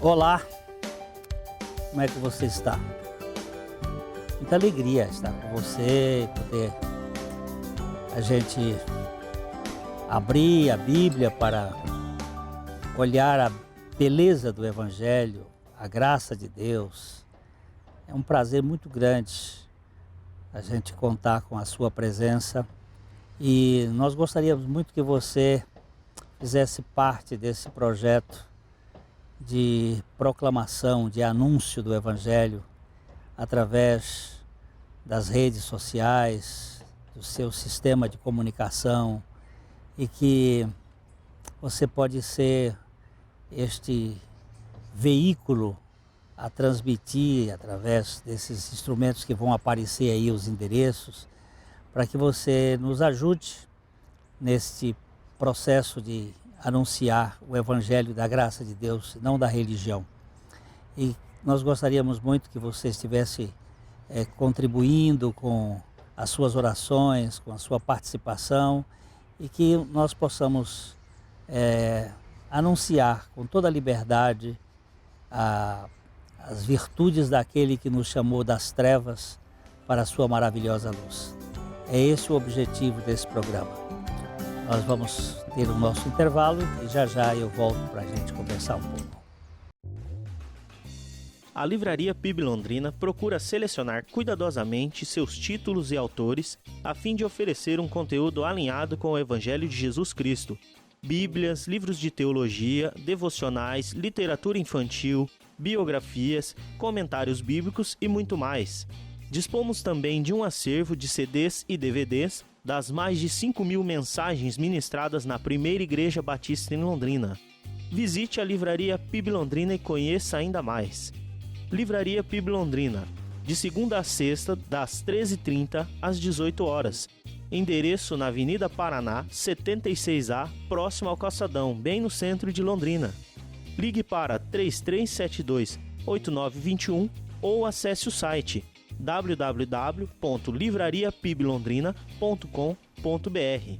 Olá, como é que você está? Muita alegria estar com você e poder a gente abrir a Bíblia para olhar a beleza do Evangelho, a graça de Deus. É um prazer muito grande a gente contar com a sua presença e nós gostaríamos muito que você fizesse parte desse projeto de proclamação, de anúncio do Evangelho através das redes sociais, do seu sistema de comunicação, e que você pode ser este veículo a transmitir através desses instrumentos que vão aparecer aí, os endereços, para que você nos ajude neste processo de anunciar o Evangelho da graça de Deus, não da religião. E nós gostaríamos muito que você estivesse contribuindo com as suas orações, com a sua participação, e que nós possamos anunciar com toda a liberdade as virtudes daquele que nos chamou das trevas para a sua maravilhosa luz. É esse o objetivo desse programa. Nós vamos ter o nosso intervalo e já eu volto para a gente conversar um pouco. A Livraria PIB Londrina procura selecionar cuidadosamente seus títulos e autores a fim de oferecer um conteúdo alinhado com o Evangelho de Jesus Cristo. Bíblias, livros de teologia, devocionais, literatura infantil, biografias, comentários bíblicos e muito mais. Dispomos também de um acervo de CDs e DVDs das mais de 5.000 mensagens ministradas na Primeira Igreja Batista em Londrina. Visite a Livraria PIB Londrina e conheça ainda mais. Livraria PIB Londrina, de segunda a sexta, das 13h30 às 18 horas. Endereço na Avenida Paraná, 76A, próximo ao Calçadão, bem no centro de Londrina. Ligue para 3372-8921 ou acesse o site www.livrariapiblondrina.com.br.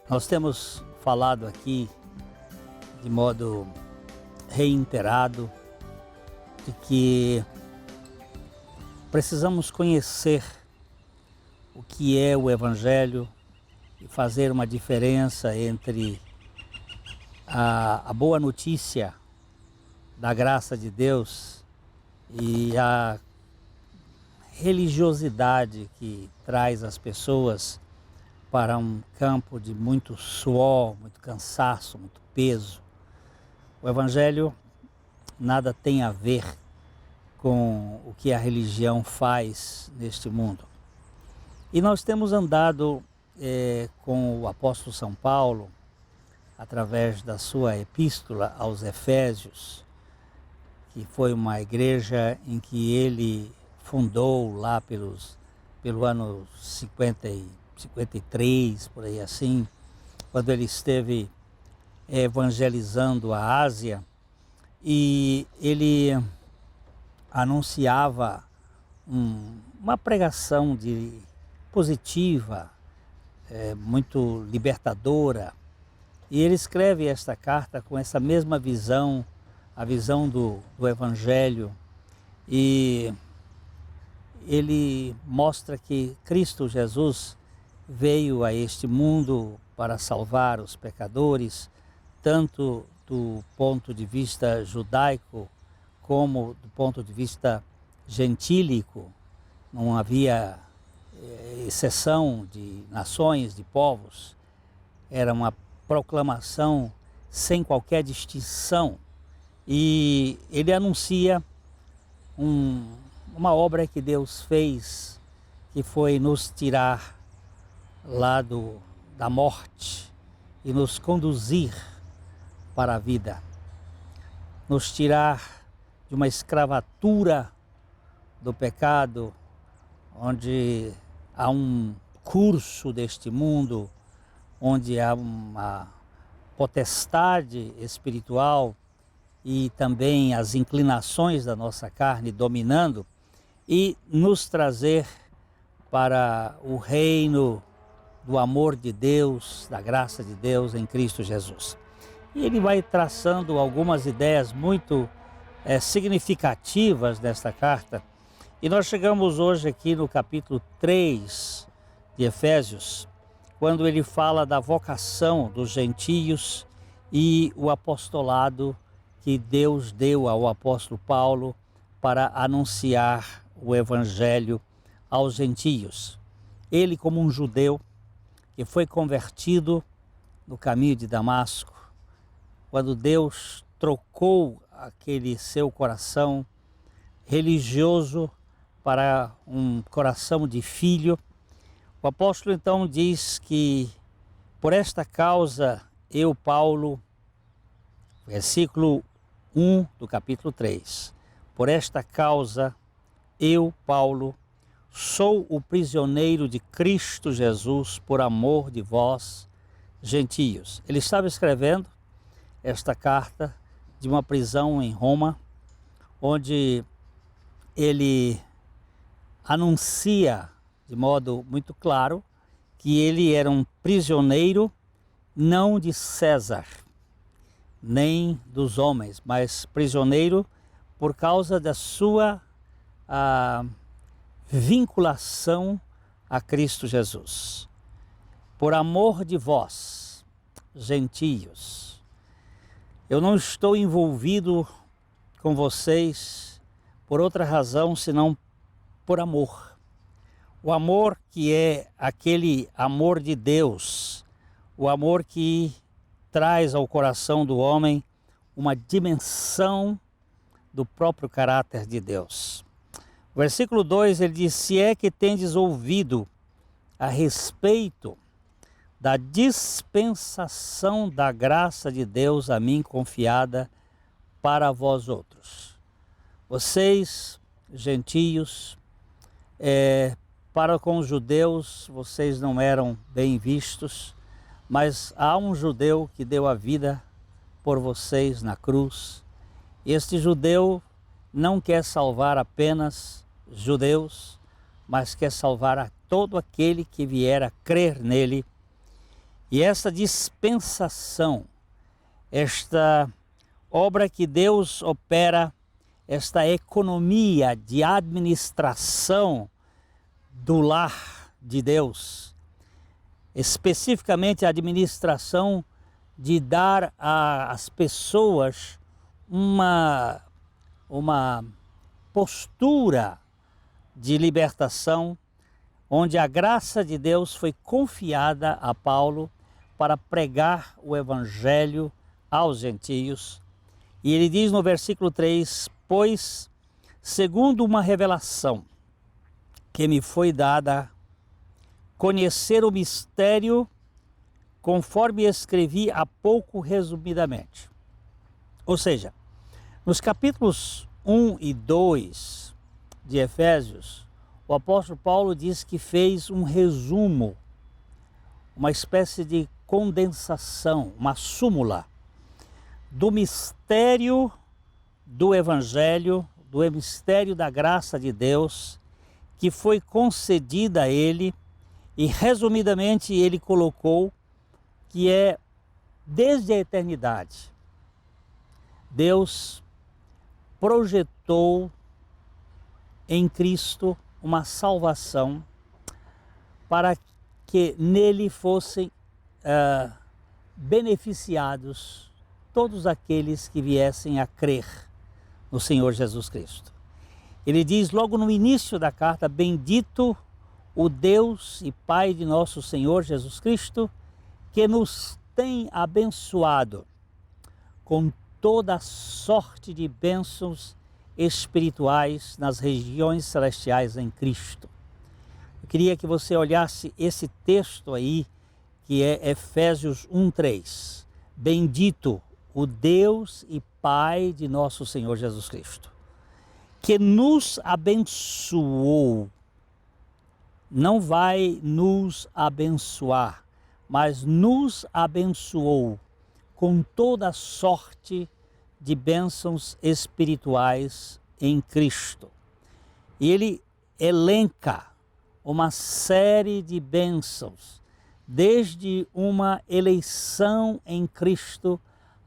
Nós temos falado aqui de modo reiterado de que precisamos conhecer o que é o Evangelho e fazer uma diferença entre a boa notícia da graça de Deus e a religiosidade que traz as pessoas para um campo de muito suor, muito cansaço, muito peso. O Evangelho nada tem a ver com o que a religião faz neste mundo. E nós temos andado com o apóstolo São Paulo, através da sua epístola aos Efésios, que foi uma igreja em que ele fundou lá pelo ano 53, por aí assim, quando ele esteve evangelizando a Ásia, e ele anunciava uma pregação positiva, muito libertadora. E ele escreve esta carta com essa mesma visão, a visão do Evangelho, e ele mostra que Cristo Jesus veio a este mundo para salvar os pecadores, tanto do ponto de vista judaico como do ponto de vista gentílico. Não havia exceção de nações, de povos. Era uma proclamação sem qualquer distinção. E ele anuncia uma obra que Deus fez, que foi nos tirar lá da morte e nos conduzir para a vida. Nos tirar de uma escravatura do pecado, onde há um curso deste mundo, onde há uma potestade espiritual e também as inclinações da nossa carne dominando, e nos trazer para o reino do amor de Deus, da graça de Deus em Cristo Jesus. E ele vai traçando algumas ideias muito significativas desta carta. E nós chegamos hoje aqui no capítulo 3 de Efésios, quando ele fala da vocação dos gentios e o apostolado que Deus deu ao apóstolo Paulo para anunciar o evangelho aos gentios. Ele, como um judeu que foi convertido no caminho de Damasco, quando Deus trocou aquele seu coração religioso para um coração de filho, o apóstolo então diz que por esta causa eu, Paulo, versículo 1 do capítulo 3, por esta causa eu, Paulo, sou o prisioneiro de Cristo Jesus por amor de vós, gentios. Ele estava escrevendo esta carta de uma prisão em Roma, onde ele anuncia de modo muito claro que ele era um prisioneiro não de César, nem dos homens, mas prisioneiro por causa da sua vinculação a Cristo Jesus. Por amor de vós, gentios. Eu não estou envolvido com vocês por outra razão senão por amor. O amor que é aquele amor de Deus, o amor que traz ao coração do homem uma dimensão do próprio caráter de Deus. Versículo 2, ele diz: se é que tendes ouvido a respeito da dispensação da graça de Deus a mim confiada para vós outros. Vocês, gentios, para com os judeus, vocês não eram bem vistos, mas há um judeu que deu a vida por vocês na cruz. Este judeu não quer salvar apenas judeus, mas quer salvar a todo aquele que vier a crer nele. E essa dispensação, esta obra que Deus opera, esta economia de administração do lar de Deus, especificamente a administração de dar às pessoas uma postura de libertação, onde a graça de Deus foi confiada a Paulo para pregar o evangelho aos gentios. E ele diz no versículo 3, pois, segundo uma revelação que me foi dada, conhecer o mistério, conforme escrevi há pouco resumidamente. Ou seja, nos capítulos 1 e 2 de Efésios, o apóstolo Paulo diz que fez um resumo, uma espécie de condensação, uma súmula do mistério do evangelho, do mistério da graça de Deus, que foi concedida a ele, e resumidamente ele colocou que é desde a eternidade. Deus projetou em Cristo uma salvação para que nele fossem beneficiados todos aqueles que viessem a crer no Senhor Jesus Cristo. Ele diz logo no início da carta: bendito o Deus e Pai de nosso Senhor Jesus Cristo, que nos tem abençoado com toda sorte de bênçãos espirituais nas regiões celestiais em Cristo. Eu queria que você olhasse esse texto aí, que é Efésios 1:3. Bendito o Deus e Pai de nosso Senhor Jesus Cristo, que nos abençoou, não vai nos abençoar, mas nos abençoou com toda sorte de bênçãos espirituais em Cristo. E ele elenca uma série de bênçãos, desde uma eleição em Cristo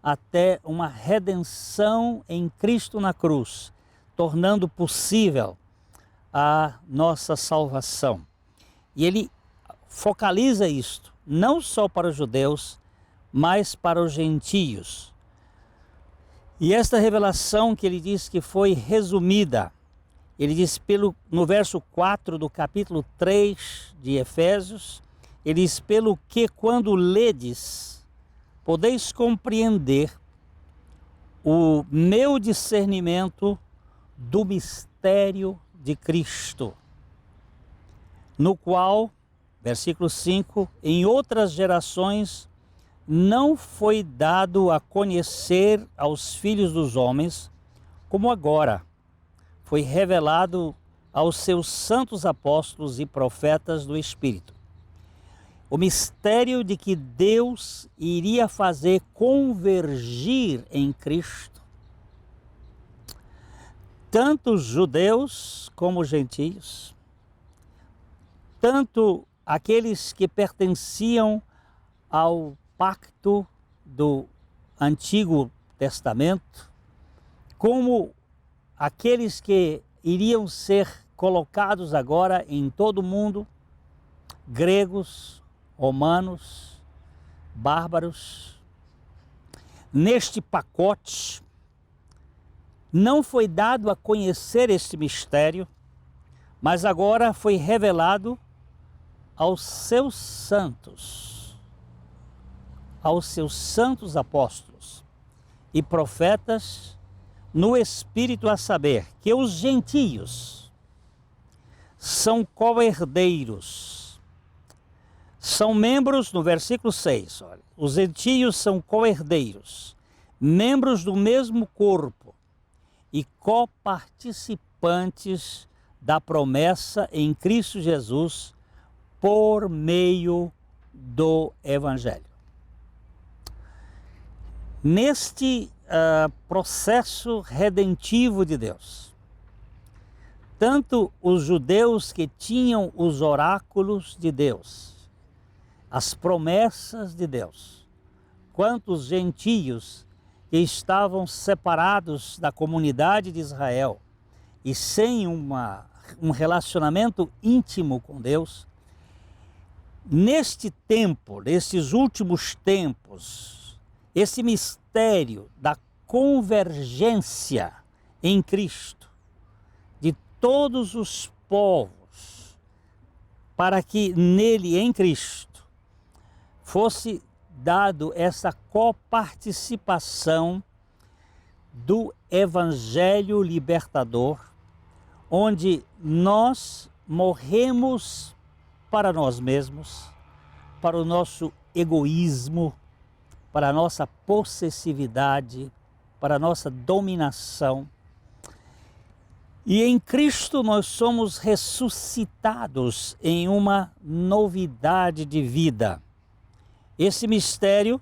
até uma redenção em Cristo na cruz, tornando possível a nossa salvação. E ele focaliza isto, não só para os judeus, mas para os gentios. E esta revelação que ele diz que foi resumida, ele diz no verso 4 do capítulo 3 de Efésios, ele diz: pelo que quando ledes, podeis compreender o meu discernimento do mistério de Cristo, no qual, versículo 5, em outras gerações não foi dado a conhecer aos filhos dos homens, como agora foi revelado aos seus santos apóstolos e profetas do Espírito. O mistério de que Deus iria fazer convergir em Cristo tanto os judeus como os gentios, tanto aqueles que pertenciam ao pacto do Antigo Testamento, como aqueles que iriam ser colocados agora em todo o mundo, gregos, romanos, bárbaros. Neste pacote, não foi dado a conhecer este mistério, mas agora foi revelado aos seus santos apóstolos e profetas no Espírito, a saber que os gentios são co-herdeiros, são membros, no versículo 6, olha, os gentios são co-herdeiros, membros do mesmo corpo e coparticipantes da promessa em Cristo Jesus por meio do Evangelho. Neste processo redentivo de Deus, tanto os judeus que tinham os oráculos de Deus, as promessas de Deus, quanto os gentios que estavam separados da comunidade de Israel e sem um relacionamento íntimo com Deus, neste tempo, nesses últimos tempos, esse mistério da convergência em Cristo de todos os povos, para que nele, em Cristo, fosse dado essa coparticipação do Evangelho libertador, onde nós morremos para nós mesmos, para o nosso egoísmo, para a nossa possessividade, para a nossa dominação. E em Cristo nós somos ressuscitados em uma novidade de vida. Esse mistério,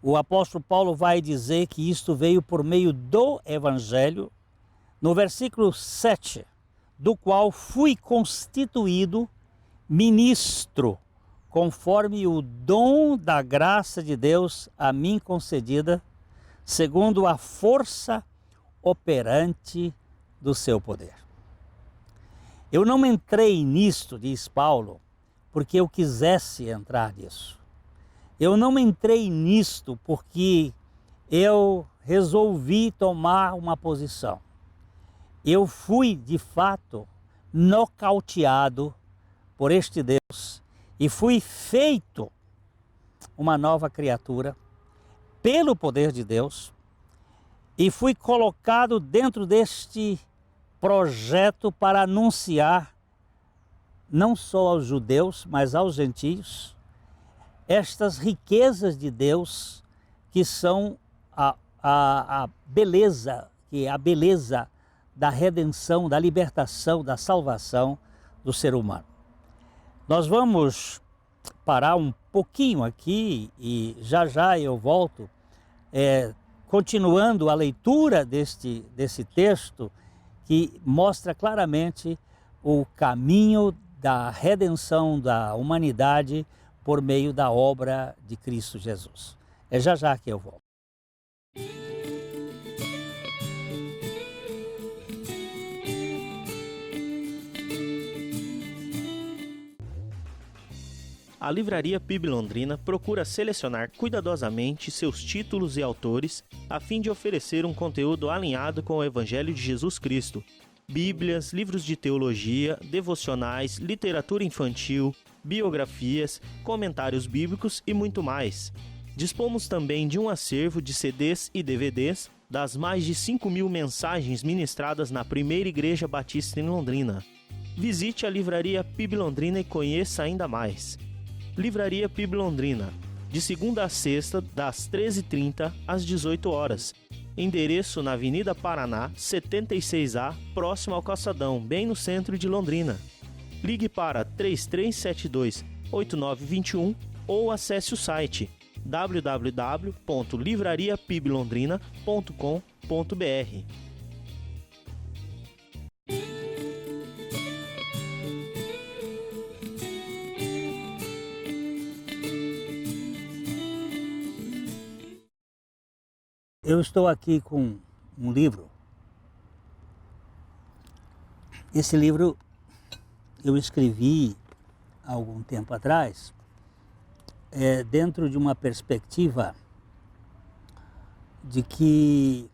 o apóstolo Paulo vai dizer que isto veio por meio do Evangelho, no versículo 7, do qual fui constituído ministro, conforme o dom da graça de Deus a mim concedida, segundo a força operante do seu poder. Eu não entrei nisto, diz Paulo, porque eu quisesse entrar nisso. Eu não entrei nisto porque eu resolvi tomar uma posição. Eu fui, de fato, nocauteado por este Deus e fui feito uma nova criatura pelo poder de Deus e fui colocado dentro deste projeto para anunciar não só aos judeus, mas aos gentios, estas riquezas de Deus que são a beleza, que é a beleza da redenção, da libertação, da salvação do ser humano. Nós vamos parar um pouquinho aqui e já eu volto, continuando a leitura desse texto que mostra claramente o caminho da redenção da humanidade por meio da obra de Cristo Jesus. É já já que eu volto. A Livraria PIB Londrina procura selecionar cuidadosamente seus títulos e autores a fim de oferecer um conteúdo alinhado com o Evangelho de Jesus Cristo. Bíblias, livros de teologia, devocionais, literatura infantil, biografias, comentários bíblicos e muito mais. Dispomos também de um acervo de CDs e DVDs das mais de 5.000 mensagens ministradas na Primeira Igreja Batista em Londrina. Visite a Livraria PIB Londrina e conheça ainda mais. Livraria PIB Londrina, de segunda a sexta, das 13h30 às 18 horas. Endereço na Avenida Paraná, 76A, próximo ao Calçadão, bem no centro de Londrina. Ligue para 3372-8921 ou acesse o site www.livrariapiblondrina.com.br. Eu estou aqui com um livro. Esse livro eu escrevi há algum tempo atrás, dentro de uma perspectiva de que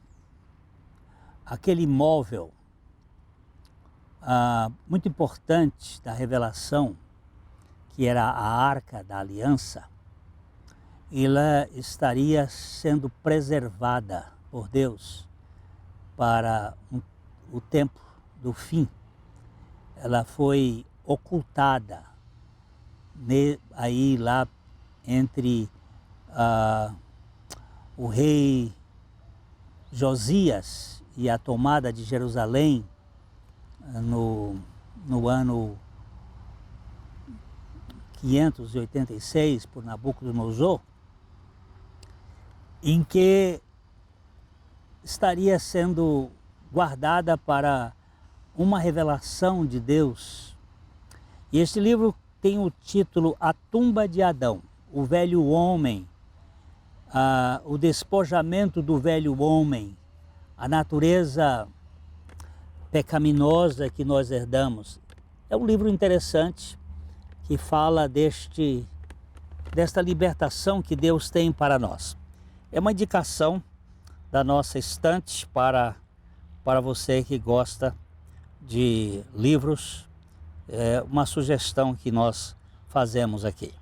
aquele móvel muito importante da revelação, que era a Arca da Aliança, ela estaria sendo preservada por Deus para o tempo do fim. Ela foi ocultada aí lá entre o rei Josias e a tomada de Jerusalém no ano 586 por Nabucodonosor, em que estaria sendo guardada para uma revelação de Deus. E este livro tem o título A Tumba de Adão, o velho homem, o despojamento do velho homem, a natureza pecaminosa que nós herdamos. É um livro interessante que fala desta libertação que Deus tem para nós. É uma indicação da nossa estante para você que gosta de livros, uma sugestão que nós fazemos aqui.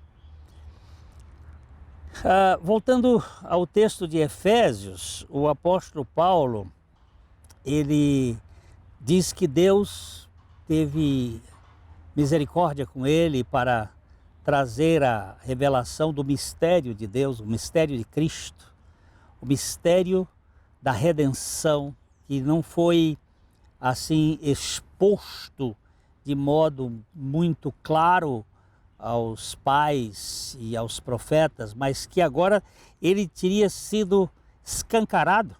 Voltando ao texto de Efésios, o apóstolo Paulo, ele diz que Deus teve misericórdia com ele para trazer a revelação do mistério de Deus, o mistério de Cristo, o mistério da redenção, que não foi assim exposto de modo muito claro aos pais e aos profetas, mas que agora ele teria sido escancarado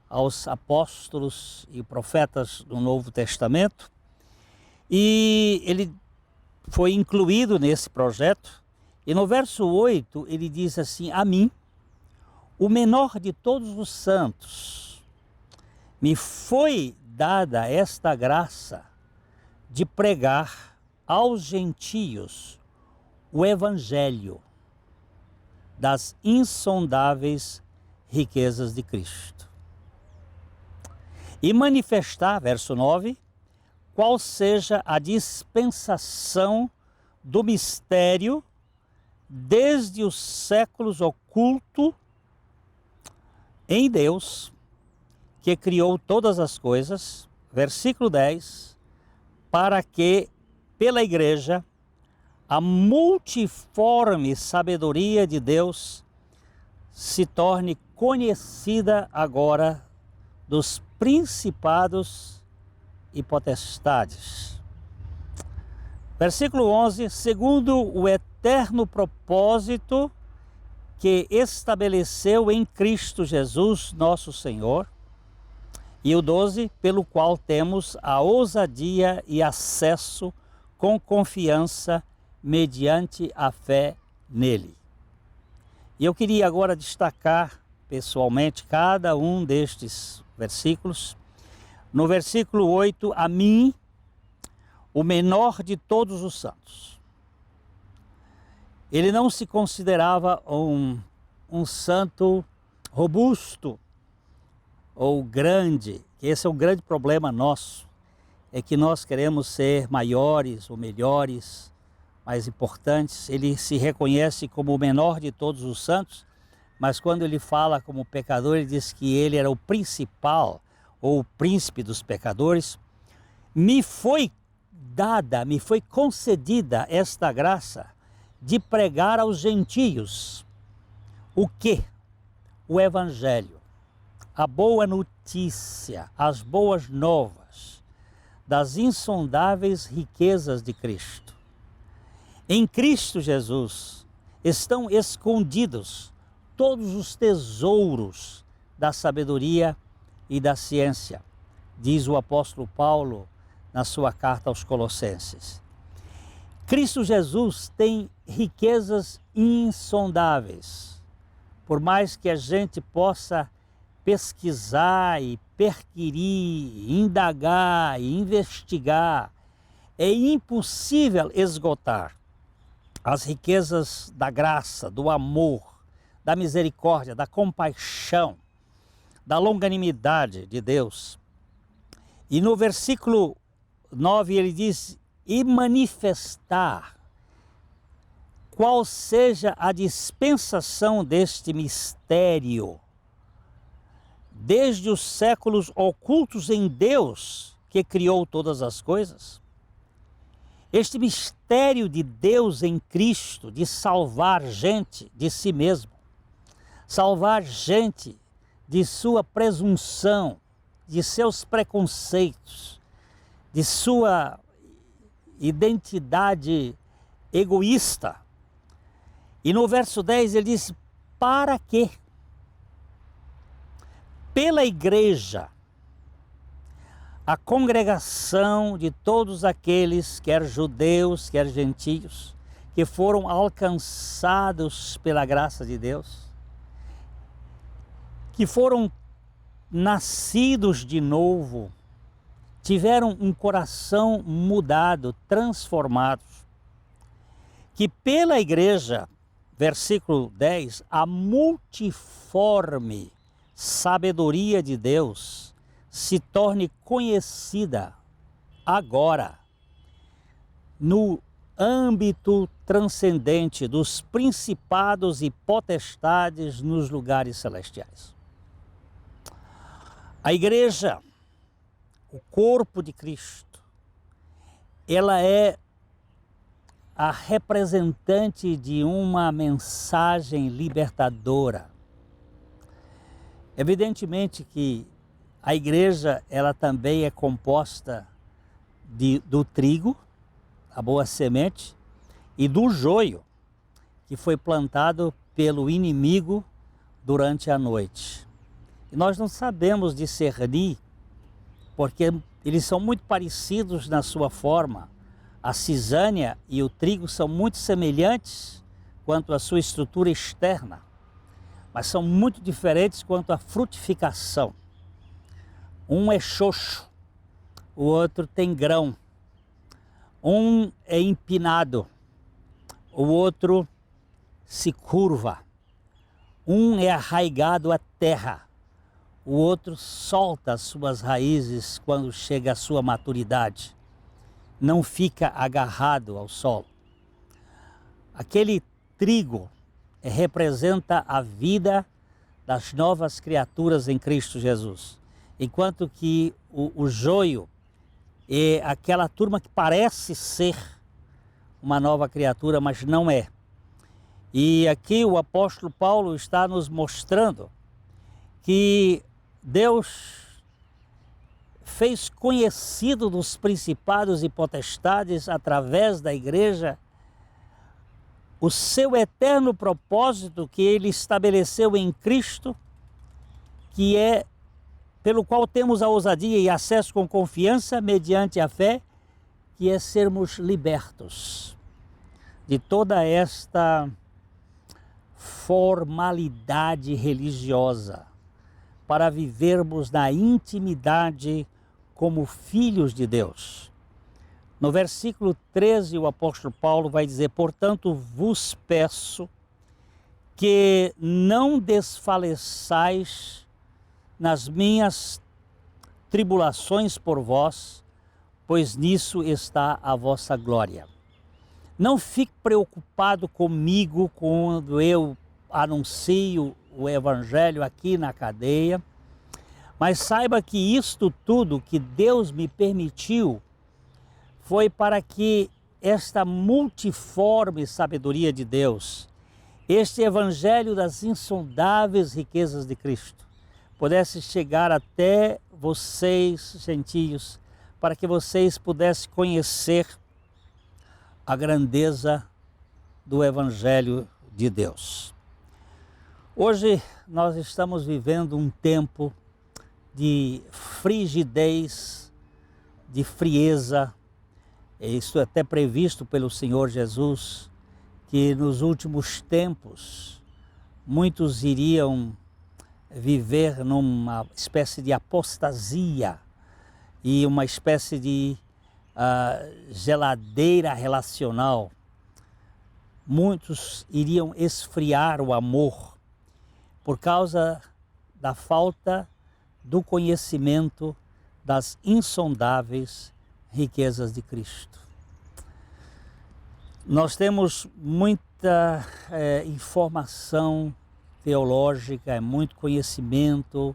aos apóstolos e profetas do Novo Testamento, e ele foi incluído nesse projeto. E no verso 8 ele diz assim: a mim, o menor de todos os santos, me foi dada esta graça de pregar aos gentios o evangelho das insondáveis riquezas de Cristo. E manifestar, verso 9, qual seja a dispensação do mistério desde os séculos oculto em Deus, que criou todas as coisas, versículo 10, para que, pela igreja, a multiforme sabedoria de Deus se torne conhecida agora dos principados e potestades. Versículo 11, segundo o eterno propósito que estabeleceu em Cristo Jesus, nosso Senhor. E o 12, pelo qual temos a ousadia e acesso com confiança mediante a fé nele. E eu queria agora destacar pessoalmente cada um destes versículos. No versículo 8, a mim, o menor de todos os santos. Ele não se considerava um santo robusto ou grande. Esse é o grande problema nosso, é que nós queremos ser maiores ou melhores, mais importantes. Ele se reconhece como o menor de todos os santos, mas quando ele fala como pecador, ele diz que ele era o principal ou o príncipe dos pecadores. Me foi concedida esta graça de pregar aos gentios o quê? O Evangelho, a boa notícia, as boas novas das insondáveis riquezas de Cristo. Em Cristo Jesus estão escondidos todos os tesouros da sabedoria e da ciência, diz o apóstolo Paulo na sua carta aos Colossenses. Cristo Jesus tem riquezas insondáveis. Por mais que a gente possa pesquisar e perquirir, indagar e investigar, é impossível esgotar as riquezas da graça, do amor, da misericórdia, da compaixão, da longanimidade de Deus. E no versículo 9 ele diz: e manifestar qual seja a dispensação deste mistério, desde os séculos ocultos em Deus, que criou todas as coisas. Este mistério de Deus em Cristo, de salvar gente de si mesmo, salvar gente de sua presunção, de seus preconceitos, de sua identidade egoísta. E no verso 10 ele diz: para quê? Pela igreja, a congregação de todos aqueles, quer judeus, quer gentios, que foram alcançados pela graça de Deus, que foram nascidos de novo, tiveram um coração mudado, transformado, que pela igreja, versículo 10, a multiforme sabedoria de Deus se torne conhecida agora no âmbito transcendente dos principados e potestades nos lugares celestiais. A igreja, o corpo de Cristo, ela é a representante de uma mensagem libertadora. Evidentemente que a igreja, ela também é composta do trigo, a boa semente, e do joio, que foi plantado pelo inimigo durante a noite. E nós não sabemos discernir, porque eles são muito parecidos na sua forma. A cisânia e o trigo são muito semelhantes quanto à sua estrutura externa, mas são muito diferentes quanto à frutificação. Um é xoxo, o outro tem grão. Um é empinado, o outro se curva. Um é arraigado à terra, o outro solta as suas raízes quando chega à sua maturidade. Não fica agarrado ao solo. Aquele trigo representa a vida das novas criaturas em Cristo Jesus, enquanto que o joio é aquela turma que parece ser uma nova criatura, mas não é. E aqui o apóstolo Paulo está nos mostrando que Deus fez conhecido dos principados e potestades através da igreja o seu eterno propósito que ele estabeleceu em Cristo, que é pelo qual temos a ousadia e acesso com confiança mediante a fé, que é sermos libertos de toda esta formalidade religiosa, para vivermos na intimidade como filhos de Deus. No versículo 13, o apóstolo Paulo vai dizer: portanto, vos peço que não desfaleçais nas minhas tribulações por vós, pois nisso está a vossa glória. Não fique preocupado comigo quando eu anuncio o evangelho aqui na cadeia, mas saiba que isto tudo que Deus me permitiu foi para que esta multiforme sabedoria de Deus, este evangelho das insondáveis riquezas de Cristo, pudesse chegar até vocês, gentios, para que vocês pudessem conhecer a grandeza do evangelho de Deus. Hoje nós estamos vivendo um tempo de frigidez, de frieza. Isso é até previsto pelo Senhor Jesus, que nos últimos tempos muitos iriam viver numa espécie de apostasia e uma espécie de geladeira relacional. Muitos iriam esfriar o amor por causa da falta do conhecimento das insondáveis riquezas de Cristo. Nós temos muita informação teológica, muito conhecimento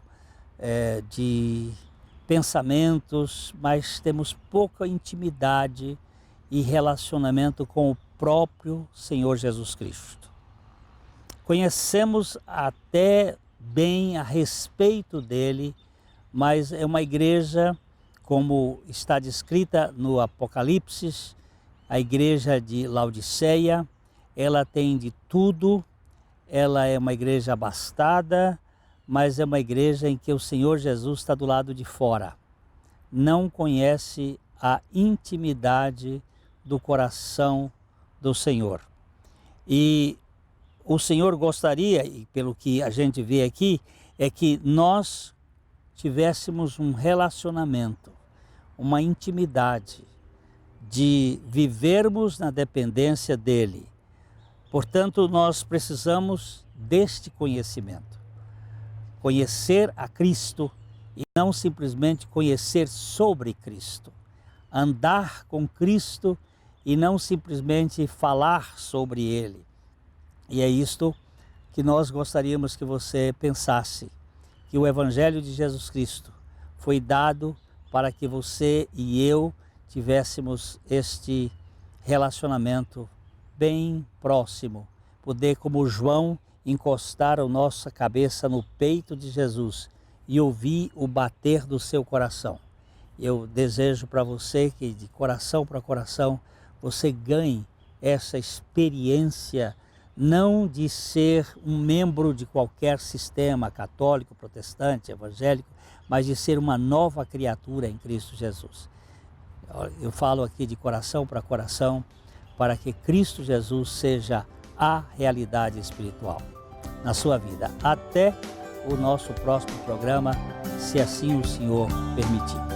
de pensamentos, mas temos pouca intimidade e relacionamento com o próprio Senhor Jesus Cristo. Conhecemos até bem a respeito dele, mas é uma igreja, como está descrita no Apocalipse, a igreja de Laodiceia, ela tem de tudo, ela é uma igreja abastada, mas é uma igreja em que o Senhor Jesus está do lado de fora. Não conhece a intimidade do coração do Senhor. E o Senhor gostaria, e pelo que a gente vê aqui, é que nós tivéssemos um relacionamento, uma intimidade, de vivermos na dependência dEle. Portanto, nós precisamos deste conhecimento. Conhecer a Cristo e não simplesmente conhecer sobre Cristo. Andar com Cristo e não simplesmente falar sobre Ele. E é isto que nós gostaríamos que você pensasse, que o Evangelho de Jesus Cristo foi dado para que você e eu tivéssemos este relacionamento bem próximo, poder, como João, encostar a nossa cabeça no peito de Jesus e ouvir o bater do seu coração. Eu desejo para você que de coração para coração você ganhe essa experiência, não de ser um membro de qualquer sistema católico, protestante, evangélico, mas de ser uma nova criatura em Cristo Jesus. Eu falo aqui de coração para coração, para que Cristo Jesus seja a realidade espiritual na sua vida. Até o nosso próximo programa, se assim o Senhor permitir.